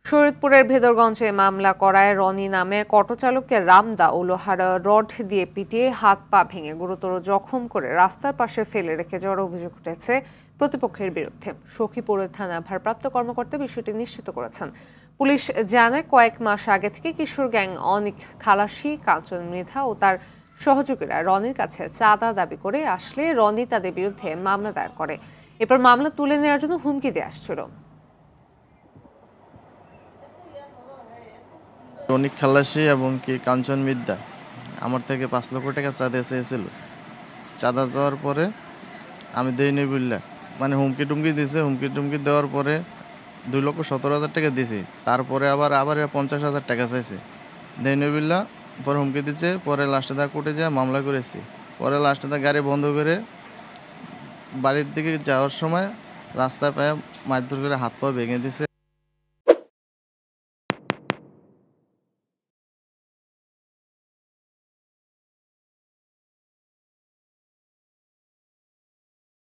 শরীয়তপুরের ভেদরগঞ্জে মামলা করায় রনি নামে অটো চালককে রামদা ও লোহার রড দিয়ে পিটিয়ে হাত পা ভেঙে গুরুতর জখম করে রাস্তার পাশে ফেলে রেখে যাওয়ার অভিযোগ উঠেছে প্রতিপক্ষের বিরুদ্ধে। সখীপুর থানা ভারপ্রাপ্ত কর্মকর্তা বিষয়টি নিশ্চিত করেছেন। পুলিশ জানায়, কয়েক মাস আগে থেকে কিশোর গ্যাং অনিক খালাসি, কাঞ্চন মৃধা ও তার সহযোগীরা রনির কাছে চাঁদা দাবি করে আসলে রনি তাদের বিরুদ্ধে মামলা দায়ের করে। এরপর মামলা তুলে নেওয়ার জন্য হুমকি দিয়ে আসছিল। অনিক খালাসি এবং কি কাঞ্চন মিদ্যা আমার থেকে 5 লক্ষ টাকা চাঁদা চেয়েছিল। চাঁদা যাওয়ার পরে আমি দেইনি বললা, মানে হুমকি টুমকি দিছে। হুমকি টুমকি দেওয়ার পরে 2,17,000 টাকা দিছি। তারপরে আবার 50,000 টাকা চাইছে, দেইনি বললা। পরে হুমকি দিচ্ছে। পরে লাস্টে দা কোর্টে যায় মামলা করেছি। পরে লাস্টে দা গাড়ি বন্ধ করে বাড়ির দিকে যাওয়ার সময় রাস্তায় পায়ে মারধর করে হাত পা ভেঙে দিছে।